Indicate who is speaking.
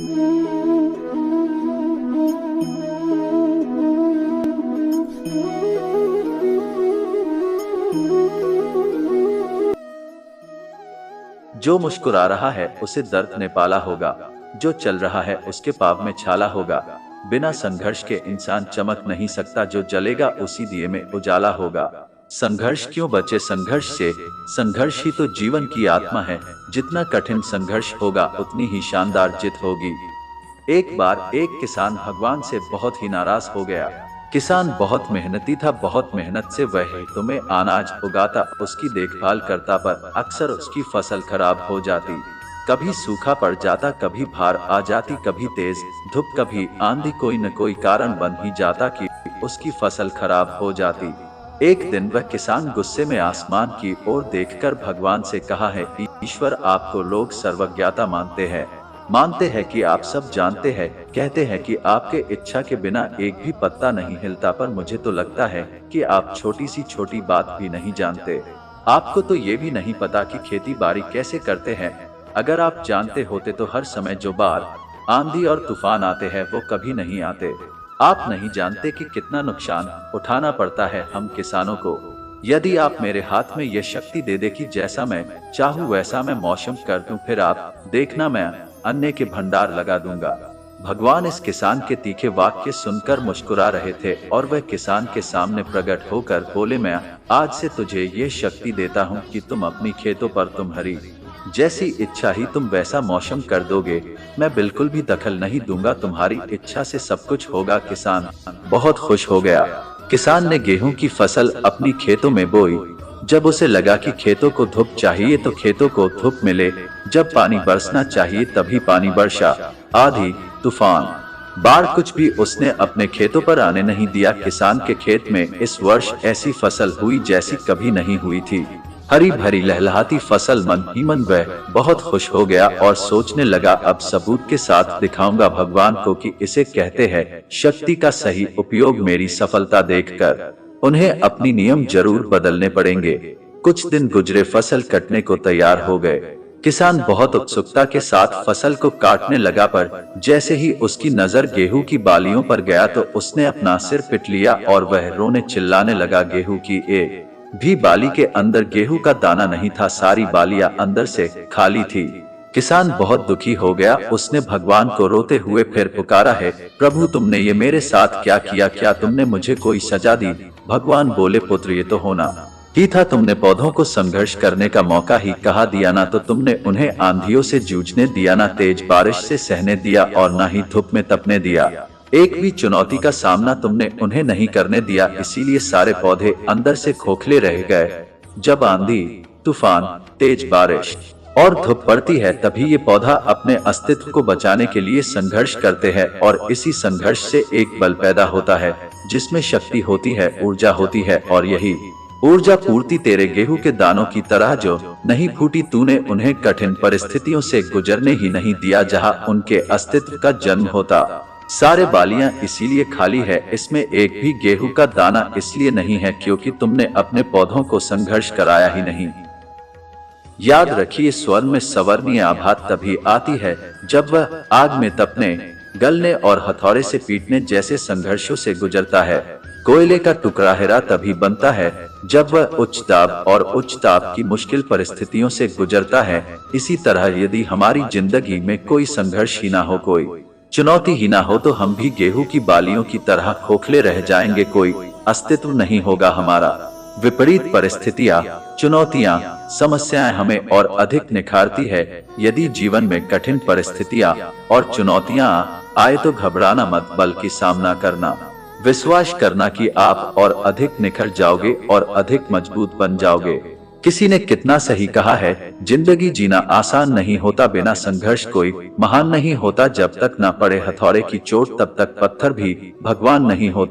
Speaker 1: जो मुस्कुरा रहा है उसे दर्द ने पाला होगा, जो चल रहा है उसके पाँव में छाला होगा। बिना संघर्ष के इंसान चमक नहीं सकता, जो जलेगा उसी दिए में उजाला होगा। संघर्ष क्यों बचे संघर्ष से, संघर्ष ही तो जीवन की आत्मा है। जितना कठिन संघर्ष होगा उतनी ही शानदार जीत होगी। एक बार एक किसान भगवान से बहुत ही नाराज हो गया। किसान बहुत मेहनती था, बहुत मेहनत से वह खेतों में अनाज उगाता, उसकी देखभाल करता, पर अक्सर उसकी फसल खराब हो जाती। कभी सूखा पड़ जाता, कभी बाढ़ आ जाती, कभी तेज धूप, कभी आंधी, कोई न कोई कारण बन ही जाता कि उसकी फसल खराब हो जाती। एक दिन वह किसान गुस्से में आसमान की ओर देखकर भगवान से कहा है, ईश्वर, आपको लोग सर्वज्ञता मानते हैं कि आप सब जानते हैं, कहते हैं कि आपके इच्छा के बिना एक भी पत्ता नहीं हिलता, पर मुझे तो लगता है कि आप छोटी सी छोटी बात भी नहीं जानते। आपको तो ये भी नहीं पता कि खेती बाड़ी कैसे करते हैं। अगर आप जानते होते तो हर समय जो बाढ़, आंधी और तूफान आते हैं वो कभी नहीं आते। आप नहीं जानते कि कितना नुकसान उठाना पड़ता है हम किसानों को। यदि आप मेरे हाथ में ये शक्ति दे दे कि जैसा मैं चाहूँ वैसा मैं मौसम कर दूं, फिर आप देखना मैं अन्न के भंडार लगा दूंगा। भगवान इस किसान के तीखे वाक्य सुनकर मुस्कुरा रहे थे और वह किसान के सामने प्रकट होकर बोले, मैं आज से तुझे ये शक्ति देता हूँ कि तुम अपनी खेतों पर तुम्हारी जैसी इच्छा ही तुम वैसा मौसम कर दोगे। मैं बिल्कुल भी दखल नहीं दूंगा, तुम्हारी इच्छा से सब कुछ होगा। किसान बहुत खुश हो गया। किसान ने गेहूं की फसल अपनी खेतों में बोई। जब उसे लगा कि खेतों को धूप चाहिए तो खेतों को धूप मिले, जब पानी बरसना चाहिए तभी पानी बरसा। आंधी, तूफान, बाढ़, कुछ भी उसने अपने खेतों पर आने नहीं दिया। किसान के खेत में इस वर्ष ऐसी फसल हुई जैसी कभी नहीं हुई थी। हरी भरी लहलहाती फसल। मन ही मन वह बहुत खुश हो गया और सोचने लगा, अब सबूत के साथ दिखाऊंगा भगवान को कि इसे कहते हैं शक्ति का सही उपयोग। मेरी सफलता देखकर उन्हें अपनी नियम जरूर बदलने पड़ेंगे। कुछ दिन गुजरे, फसल कटने को तैयार हो गए। किसान बहुत उत्सुकता के साथ फसल को काटने लगा, पर जैसे ही उसकी नजर गेहूं की बालियों पर गया तो उसने अपना सिर पिट लिया और वह रोने चिल्लाने लगा। गेहूं की एक भी बाली के अंदर गेहूं का दाना नहीं था, सारी बालियां अंदर से खाली थी। किसान बहुत दुखी हो गया। उसने भगवान को रोते हुए फिर पुकारा है, प्रभु, तुमने ये मेरे साथ क्या किया? क्या तुमने मुझे कोई सजा दी? भगवान बोले, पुत्र, ये तो होना ही था। तुमने पौधों को संघर्ष करने का मौका ही कहा दिया ना, तो तुमने उन्हें आंधियों से जूझने दिया, ना तेज बारिश से सहने दिया और ना ही धूप में तपने दिया। एक भी चुनौती का सामना तुमने उन्हें नहीं करने दिया, इसीलिए सारे पौधे अंदर से खोखले रह गए। जब आंधी, तूफान, तेज बारिश और धूप पड़ती है तभी ये पौधा अपने अस्तित्व को बचाने के लिए संघर्ष करते हैं, और इसी संघर्ष से एक बल पैदा होता है जिसमें शक्ति होती है, ऊर्जा होती है, और यही ऊर्जा पूर्ति तेरे गेहूं के दानों की तरह जो नहीं फूटी। तूने उन्हें कठिन परिस्थितियों से गुजरने ही नहीं दिया जहां उनके अस्तित्व का जन्म होता। सारे बालियां इसीलिए खाली है, इसमें एक भी गेहूं का दाना इसलिए नहीं है क्योंकि तुमने अपने पौधों को संघर्ष कराया ही नहीं। याद रखिए, स्वर में सवर्णीय आभा तभी आती है जब वह आग में तपने, गलने और हथौड़े से पीटने जैसे संघर्षों से गुजरता है। कोयले का टुकड़ा हीरा तभी बनता है जब वह उच्च दाब और उच्च ताप की मुश्किल परिस्थितियों से गुजरता है। इसी तरह यदि हमारी जिंदगी में कोई संघर्ष ही ना हो, कोई चुनौती ही ना हो, तो हम भी गेहूं की बालियों की तरह खोखले रह जाएंगे, कोई अस्तित्व नहीं होगा हमारा। विपरीत परिस्थितियां, चुनौतियां, समस्याएं हमें और अधिक निखारती है। यदि जीवन में कठिन परिस्थितियां और चुनौतियां आए तो घबराना मत, बल्कि सामना करना, विश्वास करना कि आप और अधिक निखर जाओगे और अधिक मजबूत बन जाओगे। किसी ने कितना सही कहा है, जिंदगी जीना आसान नहीं होता, बिना संघर्ष कोई महान नहीं होता। जब तक न पड़े हथौड़े की चोट तब तक पत्थर भी भगवान नहीं होता।